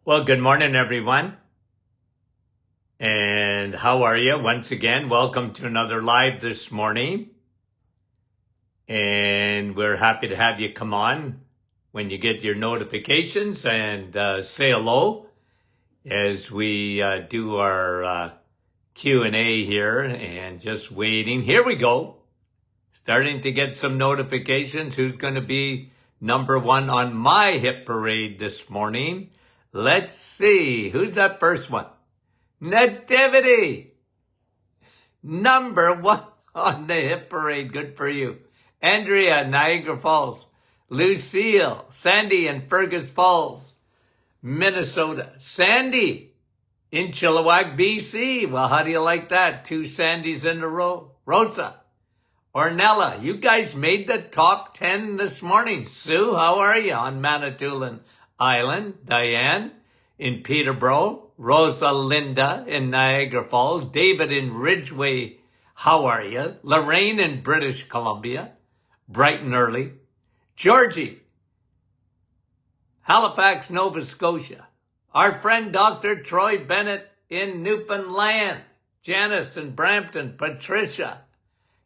Well, good morning, everyone. And how are you? Once again, welcome to another live this morning. And we're happy to have you come on when you get your notifications and say hello as we do our Q&A here and just waiting. Here we go. Starting to get some notifications. Who's going to be number one on my hit parade this morning? Let's see. Who's that first one? Nativity, number one on the hit parade. Good for you. Andrea, Niagara Falls. Lucille, Sandy in Fergus Falls, Minnesota. Sandy in Chilliwack, BC. Well, how do you like that? 2 Sandys in a row. Rosa, Ornella, you guys made the top 10 this morning. Sue, how are you on Manitoulin Island? Diane in Peterborough. Rosalinda in Niagara Falls. David in Ridgeway, how are you? Lorraine in British Columbia. Bright and early. Georgie, Halifax, Nova Scotia. Our friend Dr. Troy Bennett in Newfoundland. Janice in Brampton. Patricia.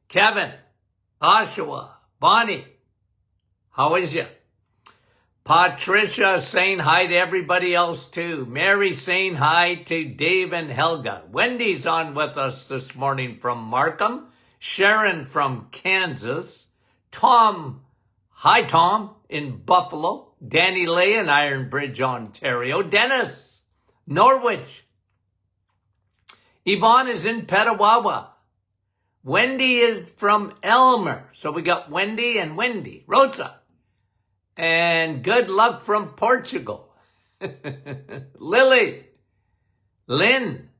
Kevin, Oshawa. Bonnie, how is you? Patricia saying hi to everybody else too. Mary saying hi to Dave and Helga. Wendy's on with us this morning from Markham. Sharon from Kansas. Tom, hi Tom in Buffalo. Danny Lay in Iron Bridge, Ontario. Dennis, Norwich. Yvonne is in Petawawa. Wendy is from Elmer. So we got Wendy and Wendy. Rosa. And good luck from Portugal. Lily, Lynn,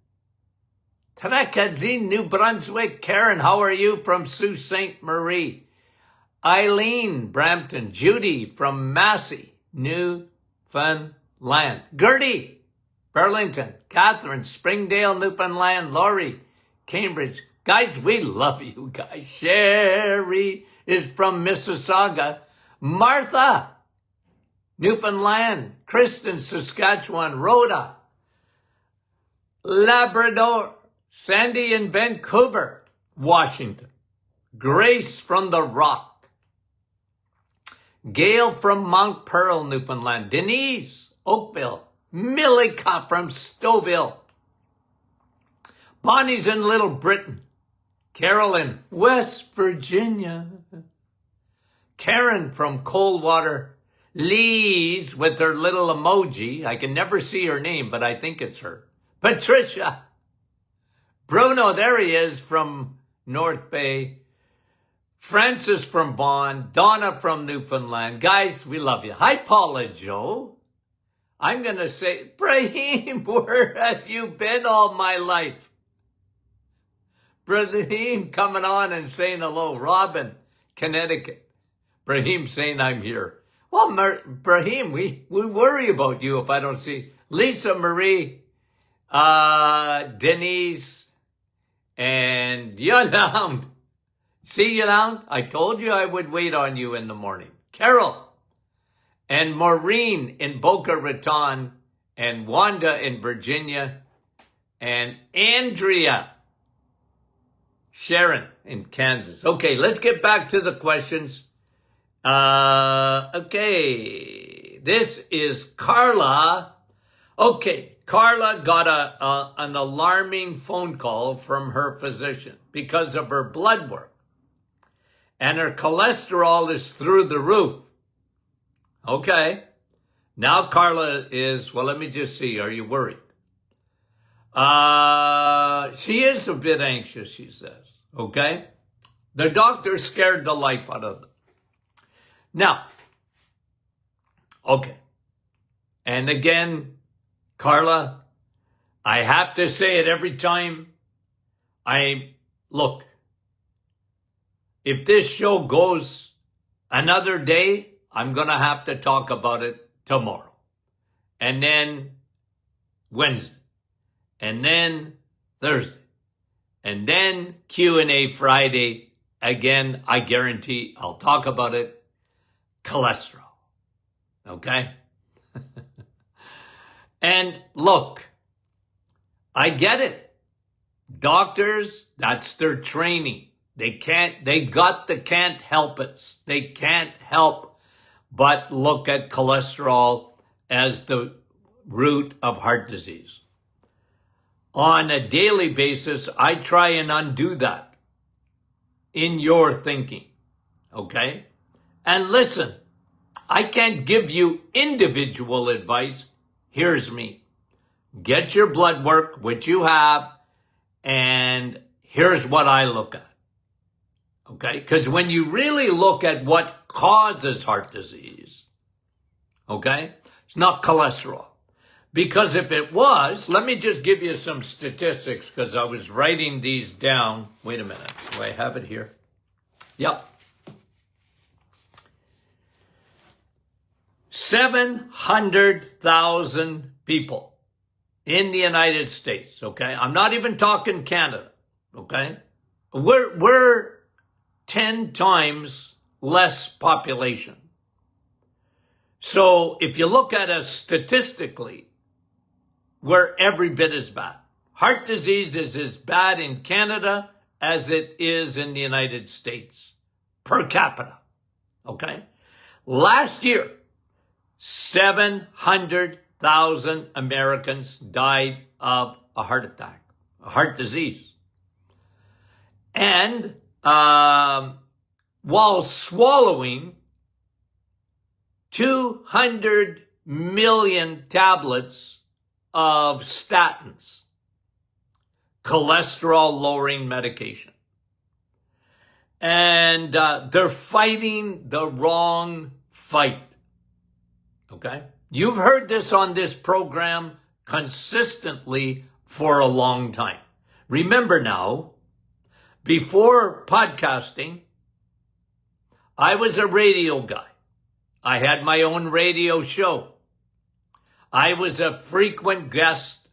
Trakadzin, New Brunswick. Karen, how are you from Sault Ste. Marie? Eileen, Brampton. Judy from Massey, Newfoundland. Gertie, Burlington. Catherine, Springdale, Newfoundland. Laurie, Cambridge. Guys, we love you guys. Sherry is from Mississauga. Martha, Newfoundland. Kristen, Saskatchewan. Rhoda, Labrador. Sandy in Vancouver, Washington. Grace from the Rock. Gail from Mount Pearl, Newfoundland. Denise, Oakville. Millica from Stouffville. Bonnie's in Little Britain. Carolyn, West Virginia. Karen from Coldwater. Lise with her little emoji. I can never see her name, but I think it's her. Patricia. Bruno, there he is from North Bay. Francis from Vaughan. Donna from Newfoundland. Guys, we love you. Hi, Paula Joe. I'm going to say, Brahim, where have you been all my life? Brahim coming on and saying hello. Robin, Connecticut. Brahim saying I'm here. Well, Brahim, we worry about you if I don't see. Lisa Marie, Denise, and Yolande. See, Yolande, I told you I would wait on you in the morning. Carol, and Maureen in Boca Raton, and Wanda in Virginia, and Andrea, Sharon in Kansas. Okay, let's get back to the questions. Okay, this is Carla. Okay, Carla got an alarming phone call from her physician because of her blood work. And her cholesterol is through the roof. Okay, now Carla is, well, let me just see, are you worried? She is a bit anxious, she says, okay? The doctor scared the life out of them. Now, okay, and again, Carla, I have to say it every time. Look, if this show goes another day, I'm going to have to talk about it tomorrow. And then Wednesday. And then Thursday. And then Q&A Friday. Again, I guarantee I'll talk about it. Cholesterol. Okay? And look, I get it. Doctors, that's their training. They can't help it. They can't help but look at cholesterol as the root of heart disease. On a daily basis, I try and undo that in your thinking, okay? And listen, I can't give you individual advice. Here's me. Get your blood work, which you have, and here's what I look at, okay? Because when you really look at what causes heart disease, okay, it's not cholesterol. Because if it was, let me just give you some statistics because I was writing these down. Wait a minute. Do I have it here? Yep. 700,000 people in the United States, okay? I'm not even talking Canada, okay? We're 10 times less population. So if you look at us statistically, we're every bit as bad. Heart disease is as bad in Canada as it is in the United States per capita, okay? Last year, 700,000 Americans died of a heart attack, a heart disease. And while swallowing 200 million tablets of statins, cholesterol-lowering medication. And they're fighting the wrong fight. Okay? You've heard this on this program consistently for a long time. Remember now, before podcasting, I was a radio guy. I had my own radio show. I was a frequent guest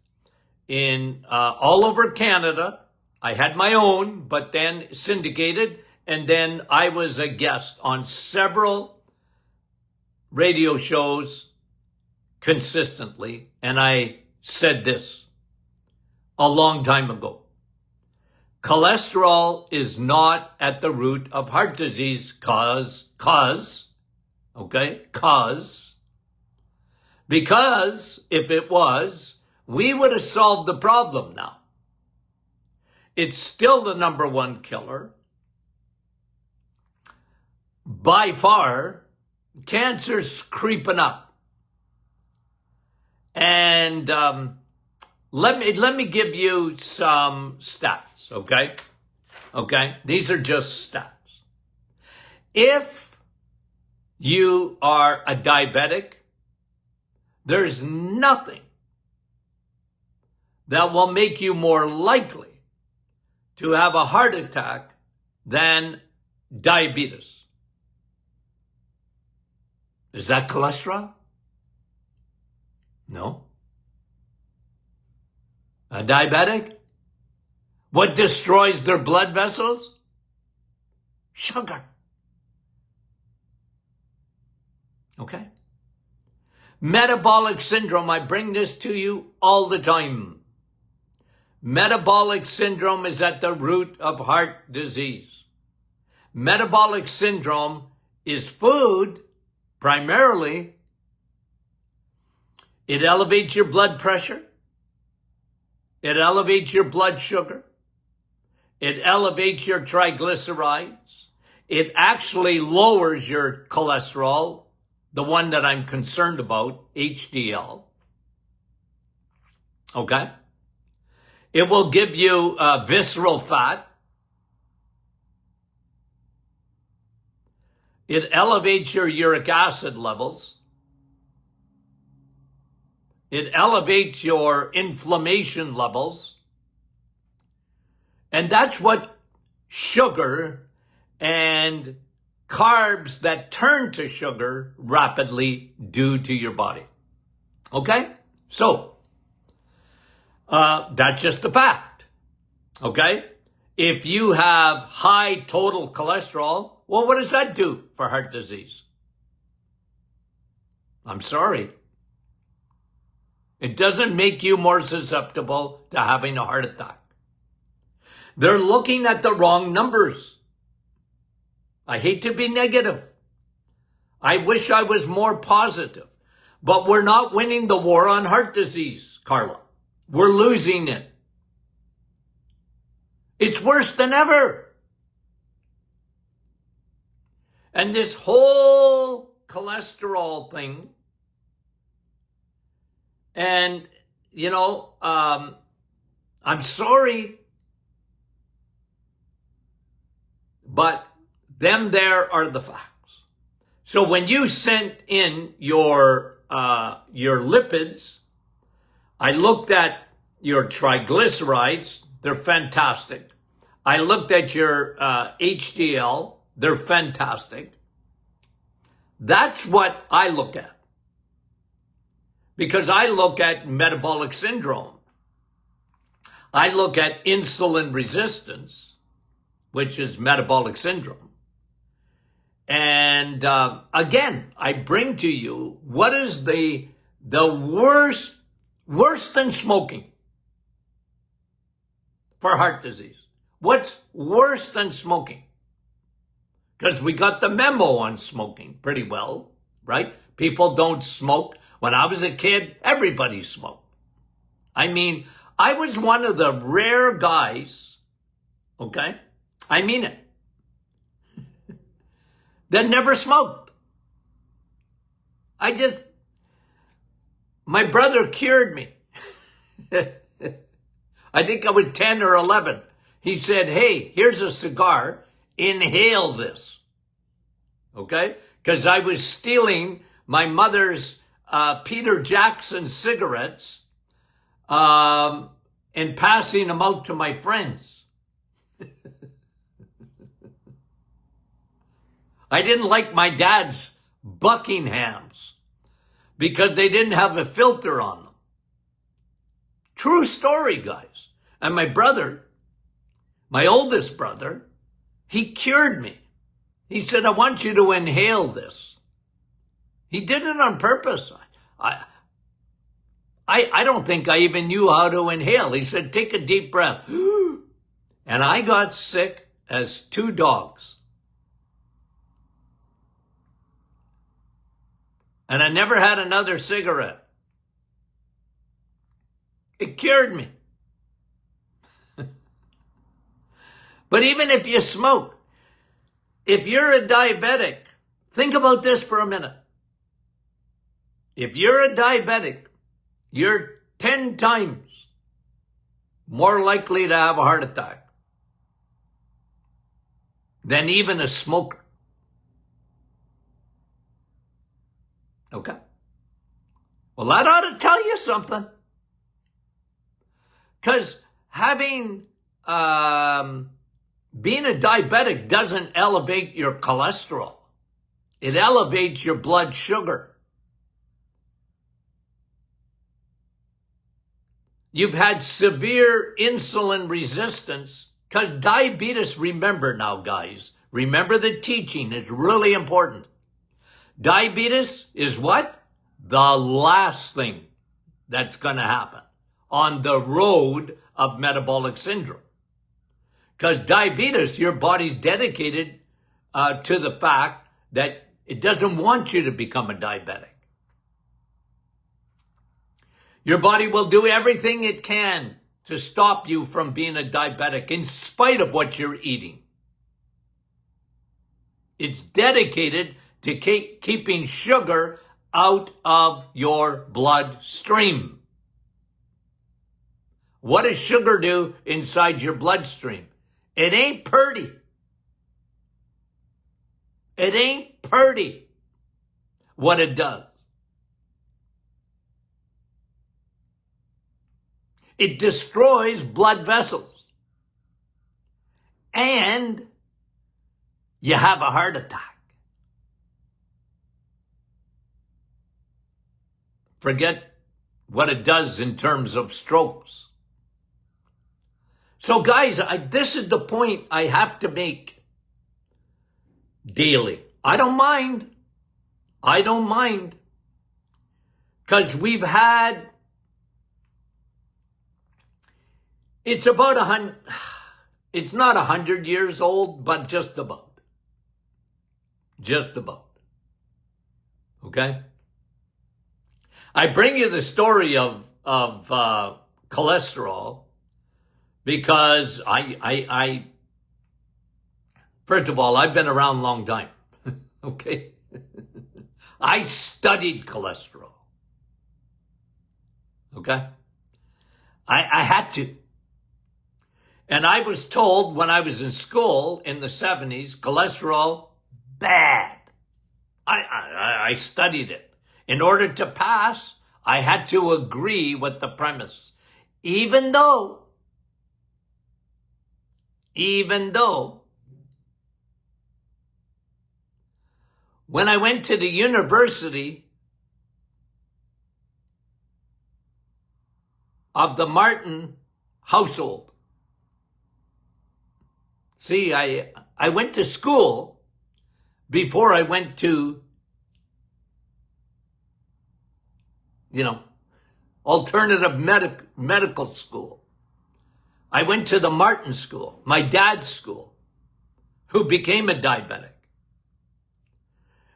in all over Canada. I had my own, but then syndicated, and then I was a guest on several radio shows consistently, and I said this a long time ago. Cholesterol is not at the root of heart disease because if it was, we would have solved the problem now. It's still the number one killer. By far, cancer's creeping up. And let me give you some stats, okay? Okay? These are just stats. If you are a diabetic, there's nothing that will make you more likely to have a heart attack than diabetes. Is that cholesterol? No. A diabetic? What destroys their blood vessels? Sugar. Okay? Metabolic syndrome, I bring this to you all the time. Metabolic syndrome is at the root of heart disease. Metabolic syndrome is food, primarily. It elevates your blood pressure. It elevates your blood sugar. It elevates your triglycerides. It actually lowers your cholesterol, the one that I'm concerned about, HDL. Okay? It will give you visceral fat. It elevates your uric acid levels. It elevates your inflammation levels. And that's what sugar and carbs that turn to sugar rapidly do to your body. Okay? So, that's just the fact. Okay? If you have high total cholesterol, well, what does that do for heart disease? I'm sorry. It doesn't make you more susceptible to having a heart attack. They're looking at the wrong numbers. I hate to be negative. I wish I was more positive. But we're not winning the war on heart disease, Carla. We're losing it. It's worse than ever. And this whole cholesterol thing, and, you know, I'm sorry, but them there are the facts. So when you sent in your lipids, I looked at your triglycerides. They're fantastic. I looked at your HDL. They're fantastic. That's what I look at. Because I look at metabolic syndrome. I look at insulin resistance, which is metabolic syndrome. And again, I bring to you what is the worse than smoking for heart disease. What's worse than smoking? Because we got the memo on smoking pretty well, right? People don't smoke. When I was a kid, everybody smoked. I mean, I was one of the rare guys, okay? I mean it, that never smoked. My brother cured me. I think I was 10 or 11. He said, hey, here's a cigar. Inhale this. Okay? Because I was stealing my mother's Peter Jackson cigarettes and passing them out to my friends. I didn't like my dad's Buckinghams because they didn't have a filter on them. True story, guys. And my brother, my oldest brother, he cured me. He said, I want you to inhale this. He did it on purpose. I don't think I even knew how to inhale. He said, take a deep breath. And I got sick as two dogs. And I never had another cigarette. It cured me. But even if you smoke, if you're a diabetic, think about this for a minute. If you're a diabetic, you're 10 times more likely to have a heart attack than even a smoker. Okay? Well, that ought to tell you something. Because being a diabetic doesn't elevate your cholesterol. It elevates your blood sugar. You've had severe insulin resistance because diabetes, remember now, guys, remember the teaching is really important. Diabetes is what? The last thing that's going to happen on the road of metabolic syndrome. Because diabetes, your body's dedicated to the fact that it doesn't want you to become a diabetic. Your body will do everything it can to stop you from being a diabetic in spite of what you're eating. It's dedicated to keeping sugar out of your bloodstream. What does sugar do inside your bloodstream? It ain't pretty. It ain't pretty what it does. It destroys blood vessels. And you have a heart attack. Forget what it does in terms of strokes. So guys, this is the point I have to make daily. I don't mind. Because we've had It's about it's not 100 years old, but just about. Just about. Okay? I bring you the story of cholesterol because I first of all, I've been around a long time. Okay? I studied cholesterol. Okay? I had to. And I was told when I was in school in the 70s, cholesterol, bad. I studied it. In order to pass, I had to agree with the premise. Even though, when I went to the university of the Martin household, see, I went to school before I went to, alternative medical school. I went to the Martin school, my dad's school, who became a diabetic.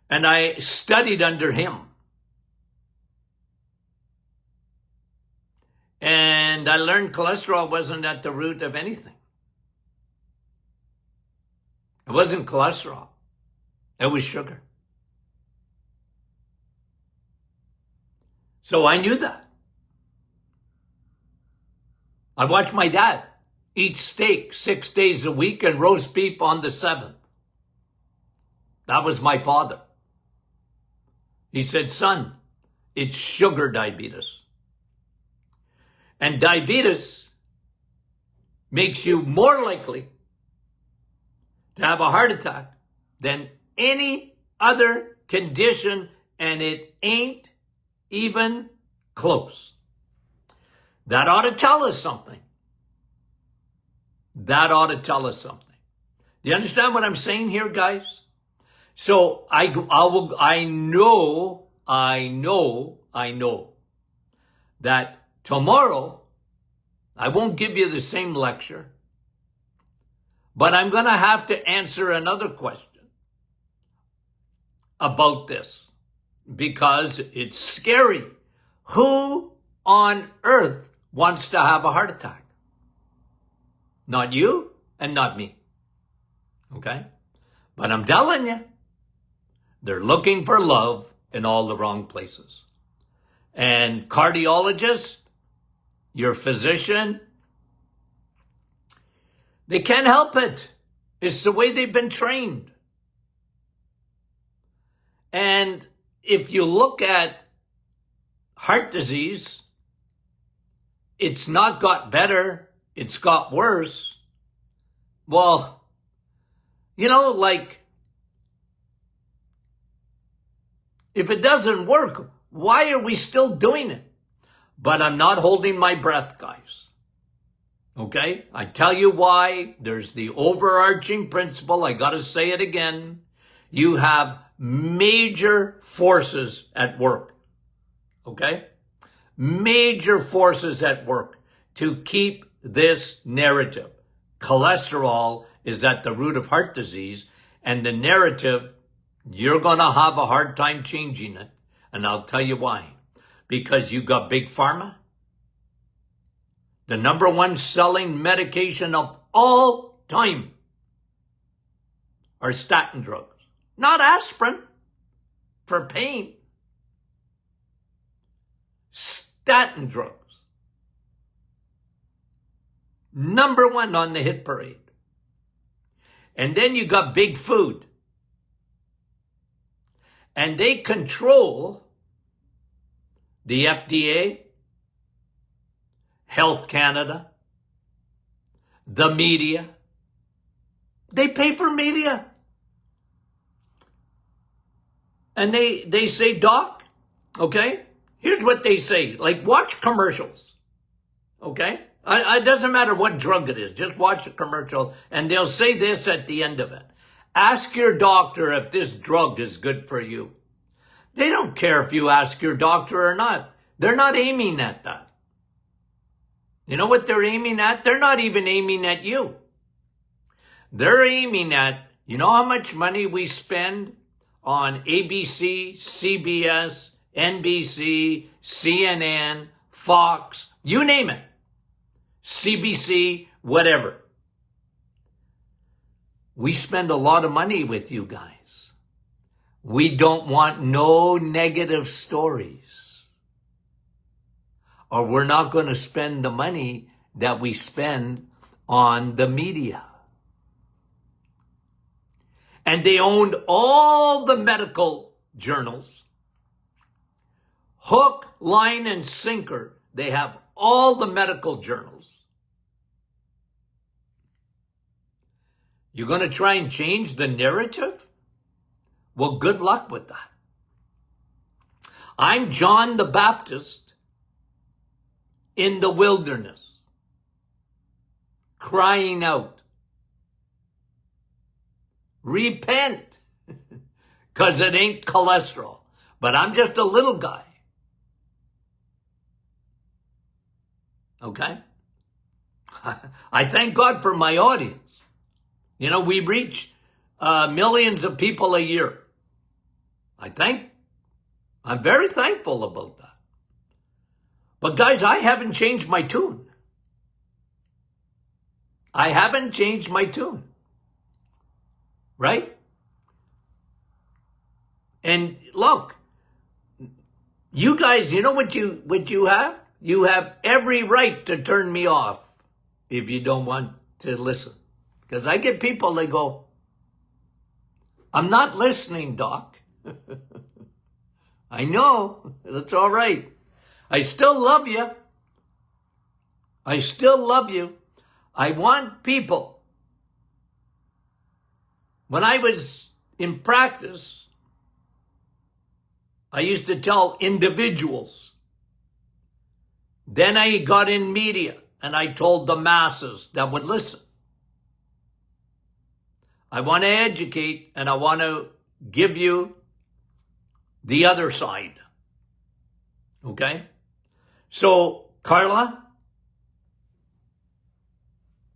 And I studied under him. And I learned cholesterol wasn't at the root of anything. It wasn't cholesterol. It was sugar. So I knew that. I watched my dad eat steak 6 days a week and roast beef on the 7th. That was my father. He said, son, it's sugar diabetes. And diabetes makes you more likely to have a heart attack than any other condition, and it ain't even close. That ought to tell us something. That ought to tell us something. Do you understand what I'm saying here, guys? So I know that tomorrow I won't give you the same lecture, but I'm going to have to answer another question about this because it's scary. Who on earth wants to have a heart attack? Not you and not me. Okay? But I'm telling you, they're looking for love in all the wrong places. And cardiologist, your physician, they can't help it. It's the way they've been trained. And if you look at heart disease, it's not got better, it's got worse. Well, if it doesn't work, why are we still doing it? But I'm not holding my breath, guys. Okay? I tell you why. There's the overarching principle. I got to say it again. You have major forces at work. Okay? Major forces at work to keep this narrative. Cholesterol is at the root of heart disease, and the narrative, you're going to have a hard time changing it. And I'll tell you why. Because you got Big Pharma. The number one selling medication of all time are statin drugs. Not aspirin for pain. Statin drugs. Number one on the hit parade. And then you got Big Food. And they control the FDA, Health Canada, the media. They pay for media. And they say, doc, okay, here's what they say. Like, watch commercials, okay? It doesn't matter what drug it is. Just watch a commercial, and they'll say this at the end of it. Ask your doctor if this drug is good for you. They don't care if you ask your doctor or not. They're not aiming at that. You know what they're aiming at? They're not even aiming at you. They're aiming at, you know how much money we spend on ABC, CBS, NBC, CNN, Fox, you name it, CBC, whatever. We spend a lot of money with you guys. We don't want no negative stories. Or we're not going to spend the money that we spend on the media. And they owned all the medical journals. Hook, line, and sinker. They have all the medical journals. You're going to try and change the narrative? Well, good luck with that. I'm John the Baptist in the wilderness, crying out, repent, because it ain't cholesterol. But I'm just a little guy. Okay? I thank God for my audience. You know, we reach millions of people a year. I'm very thankful about that. But guys, I haven't changed my tune. I haven't changed my tune. Right? And look, you guys, you know what you have? You have every right to turn me off if you don't want to listen. Because I get people, they go, I'm not listening, Doc. I know, that's all right. I still love you. I still love you. I want people. When I was in practice, I used to tell individuals. Then I got in media and I told the masses that would listen. I want to educate and I want to give you the other side. Okay? So, Carla,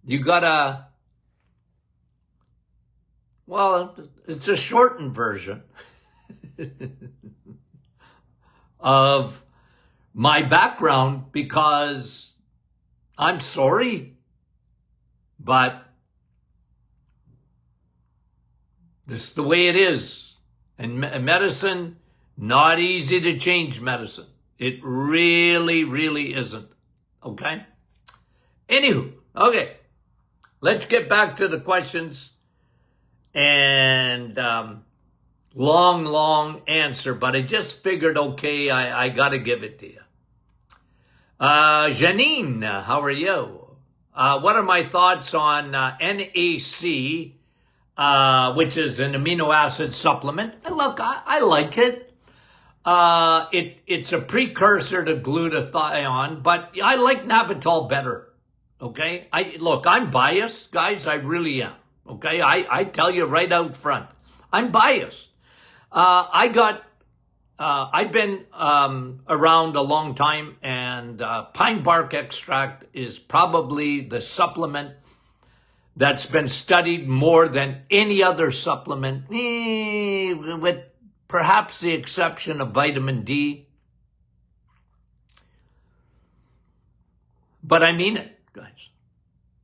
you gotta, well, it's a shortened version of my background because I'm sorry, but this is the way it is. And medicine, not easy to change medicine. It really, really isn't. Okay? Anywho, okay. Let's get back to the questions. And long answer, but I just figured, okay, I got to give it to you. Janine, how are you? What are my thoughts on NAC, which is an amino acid supplement? And look, I like it. It's a precursor to glutathione, but I like Navitol better. Okay? I'm biased, guys. I really am. Okay? I tell you right out front. I'm biased. I've been around a long time, and pine bark extract is probably the supplement that's been studied more than any other supplement, with perhaps the exception of vitamin D. But I mean it, guys.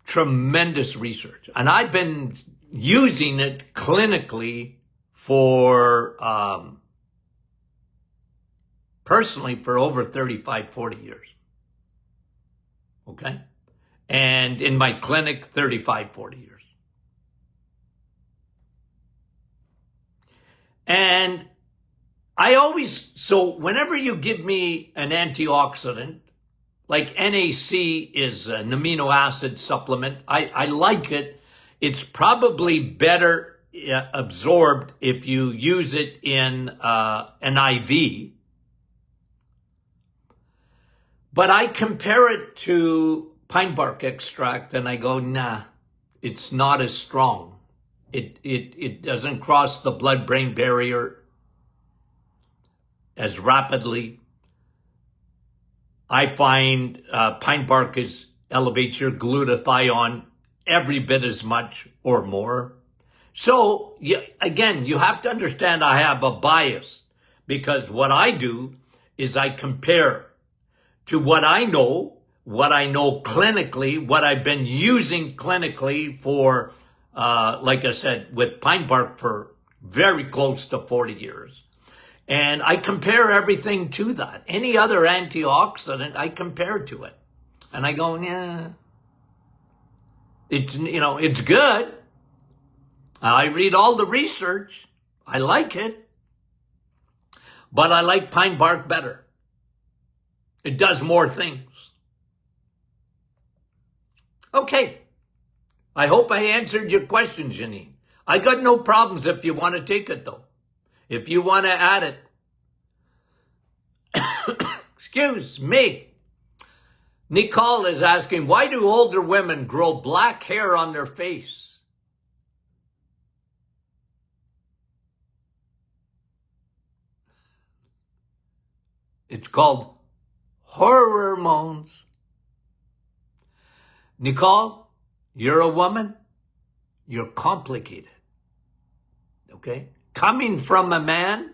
Tremendous research. And I've been using it clinically for, personally, for over 35, 40 years. Okay? And in my clinic, 35, 40 years. And so whenever you give me an antioxidant, like NAC is an amino acid supplement, I like it. It's probably better absorbed if you use it in an IV. But I compare it to pine bark extract and I go, nah, it's not as strong. It doesn't cross the blood-brain barrier as rapidly. I find pine bark is elevates your glutathione every bit as much or more. So, again, you have to understand I have a bias, because what I do is I compare to what I know clinically, what I've been using clinically for, like I said, with pine bark for very close to 40 years. And I compare everything to that. Any other antioxidant, I compare to it. And I go, yeah, it's good. I read all the research. I like it. But I like pine bark better. It does more things. Okay. I hope I answered your question, Janine. I got no problems if you want to take it, though. If you want to add it. Excuse me. Nicole is asking, why do older women grow black hair on their face? It's called hormones. Nicole, you're a woman. You're complicated. Okay? Coming from a man,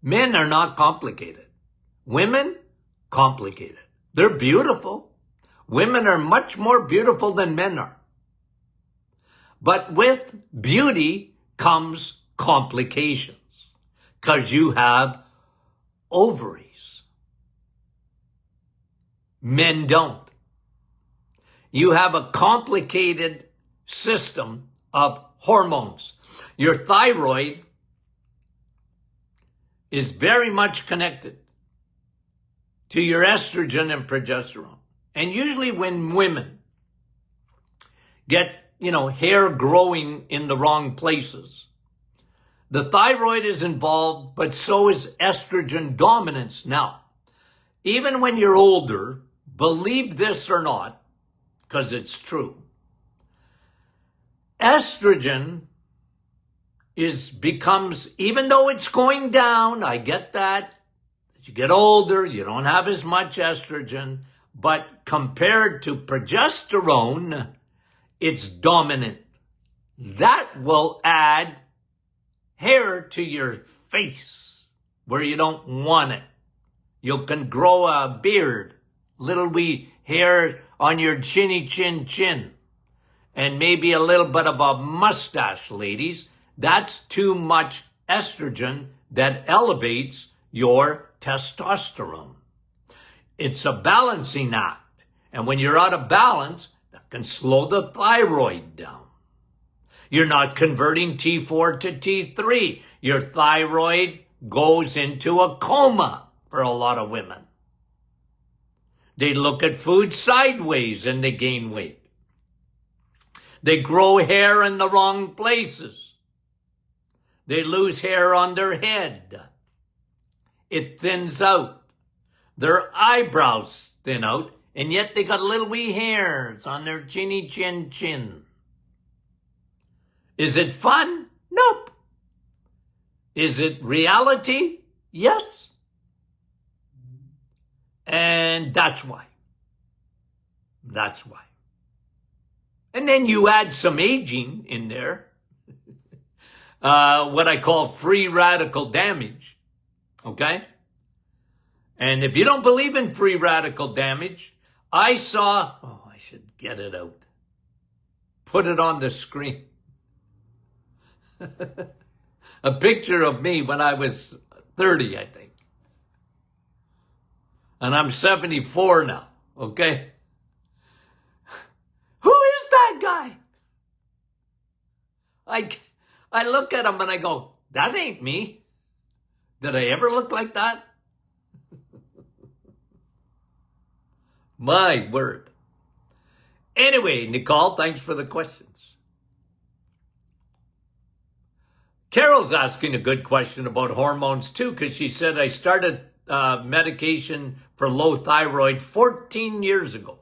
men are not complicated. Women, complicated. They're beautiful. Women are much more beautiful than men are. But with beauty comes complications, because you have ovaries. Men don't. You have a complicated system of hormones. Your thyroid is very much connected to your estrogen and progesterone. And usually when women get, hair growing in the wrong places, the thyroid is involved, but so is estrogen dominance. Now, even when you're older, believe this or not, because it's true, estrogen becomes, even though it's going down, I get that. As you get older, you don't have as much estrogen, but compared to progesterone, it's dominant. That will add hair to your face where you don't want it. You can grow a beard, little wee hair on your chinny chin, and maybe a little bit of a mustache, ladies. That's too much estrogen that elevates your testosterone. It's a balancing act. And when you're out of balance, that can slow the thyroid down. You're not converting T4 to T3. Your thyroid goes into a coma for a lot of women. They look at food sideways and they gain weight. They grow hair in the wrong places. They lose hair on their head. It thins out. Their eyebrows thin out, and yet they got little wee hairs on their chinny chin. Is it fun? Nope. Is it reality? Yes. And that's why. That's why. And then you add some aging in there. What I call free radical damage. Okay? And if you don't believe in free radical damage, I should get it out. Put it on the screen. A picture of me when I was 30, I think. And I'm 74 now, okay? Who is that guy? I look at him and I go, that ain't me. Did I ever look like that? My word. Anyway, Nicole, thanks for the questions. Carol's asking a good question about hormones too, because she said, I started medication for low thyroid 14 years ago.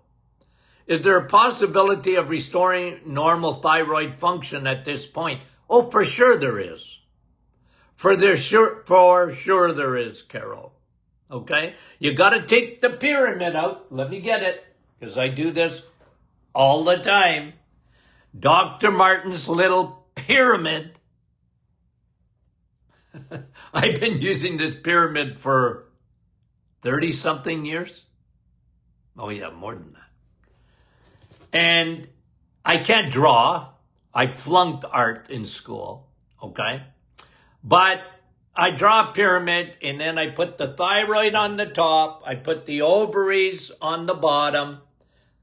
Is there a possibility of restoring normal thyroid function at this point? Oh, for sure there is. For sure there is, Carol. Okay? You got to take the pyramid out. Let me get it. because I do this all the time. Dr. Martin's little pyramid. I've been using this pyramid for 30-something years. Oh yeah, more than that. And I can't draw. I flunked art in school, okay? But I draw a pyramid, and then I put the thyroid on the top. I put the ovaries on the bottom.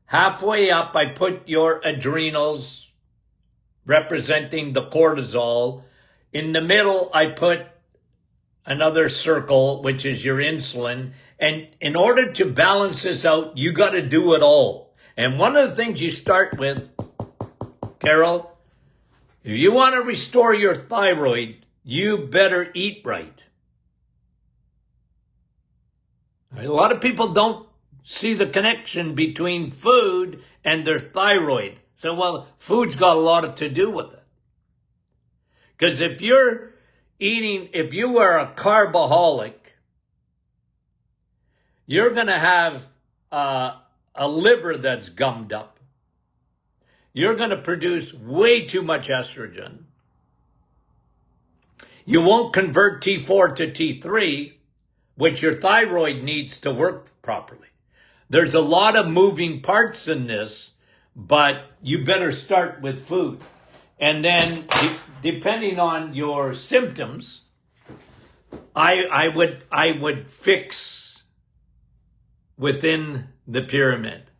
Halfway up, I put your adrenals, representing the cortisol. In the middle, I put another circle, which is your insulin. And in order to balance this out, you got to do it all. And one of the things you start with, Carol, if you want to restore your thyroid, you better eat right. A lot of people don't see the connection between food and their thyroid. So, well, food's got a lot to do with it. Because if you are a carbaholic, you're going to have a liver that's gummed up. You're going to produce way too much estrogen. You won't convert T4 to T3, which your thyroid needs to work properly. There's a lot of moving parts in this, but you better start with food. And then, depending on your symptoms, I would fix within the pyramid.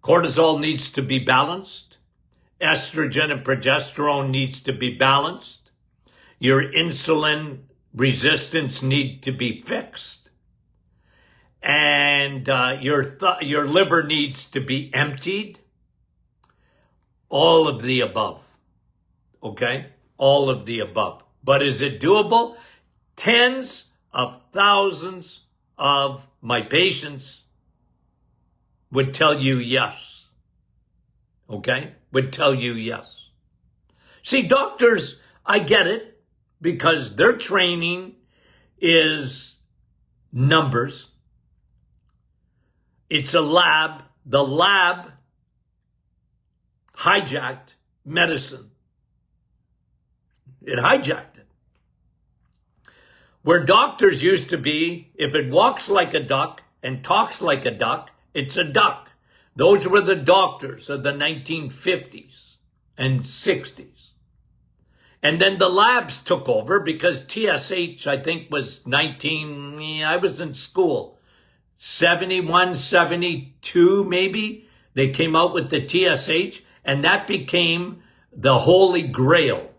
Cortisol needs to be balanced. Estrogen and progesterone needs to be balanced. Your insulin resistance need to be fixed. And your liver needs to be emptied. All of the above. Okay? All of the above. But is it doable? Tens of thousands of my patients would tell you yes. Okay? Would tell you yes. See, doctors, I get it, because their training is numbers. It's a lab. The lab hijacked medicine. It hijacked it. Where doctors used to be, if it walks like a duck and talks like a duck, it's a duck. Those were the doctors of the 1950s and 60s. And then the labs took over because TSH, I think, was I was in school, 71, 72 maybe. They came out with the TSH, and that became the holy grail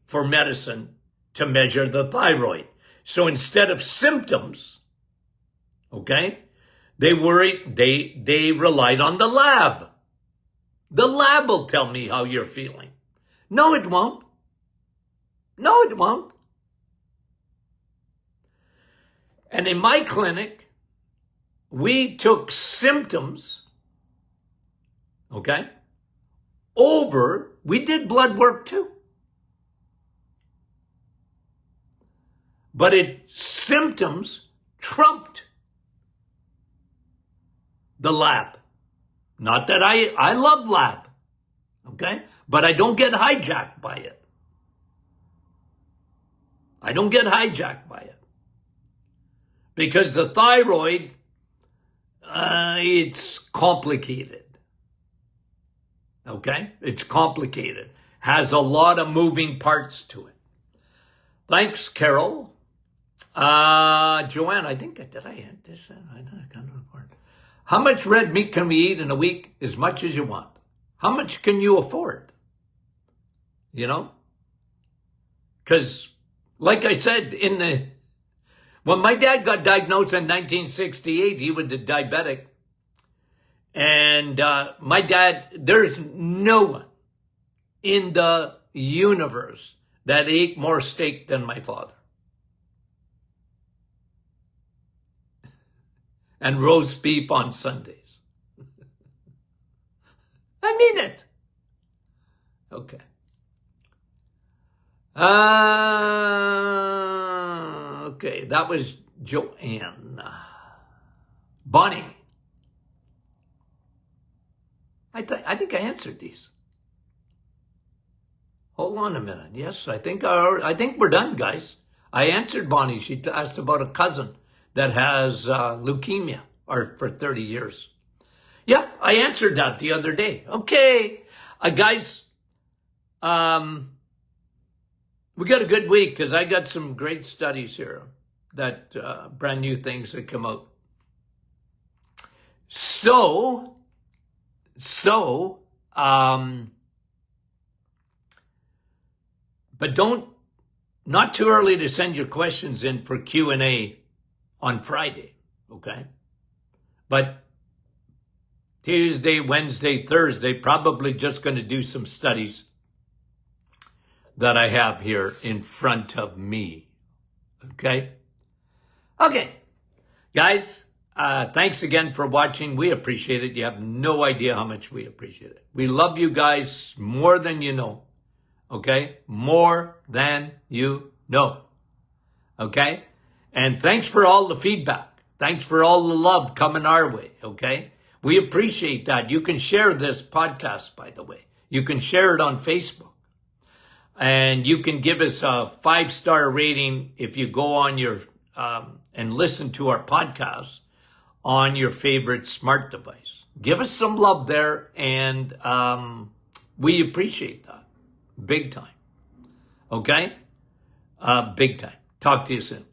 for medicine to measure the thyroid. So instead of symptoms, okay, they relied on the lab. The lab will tell me how you're feeling. No, it won't. No, it won't. And in my clinic, we took symptoms, okay, we did blood work too. But symptoms trumped the lab. Not that I love lab, okay? But I don't get hijacked by it. I don't get hijacked by it. Because the thyroid, it's complicated. Okay? It's complicated. Has a lot of moving parts to it. Thanks, Carol. Joanne, I think, did I end this? I can't report. How much red meat can we eat in a week? As much as you want. How much can you afford? You know? Because, like I said, when my dad got diagnosed in 1968, he was a diabetic. And my dad, there's no one in the universe that ate more steak than my father. And roast beef on Sundays. I mean it. Okay. Okay, that was Joanne. Bonnie. I think I answered these. Hold on a minute. Yes, I think we're done, guys. I answered Bonnie. She asked about a cousin that has leukemia or for 30 years. Yeah, I answered that the other day. Okay, guys, we got a good week because I got some great studies here that brand new things that come out. So, but not too early to send your questions in for Q&A on Friday, okay? But Tuesday, Wednesday, Thursday, probably just going to do some studies that I have here in front of me, okay? Okay, guys, thanks again for watching. We appreciate it. You have no idea how much we appreciate it. We love you guys more than you know. Okay? More than you know. Okay? And thanks for all the feedback. Thanks for all the love coming our way. Okay? We appreciate that. You can share this podcast, by the way. You can share it on Facebook. And you can give us a 5-star rating if you go on your, and listen to our podcast on your favorite smart device. Give us some love there, and we appreciate that. Big time. Okay? Big time. Talk to you soon.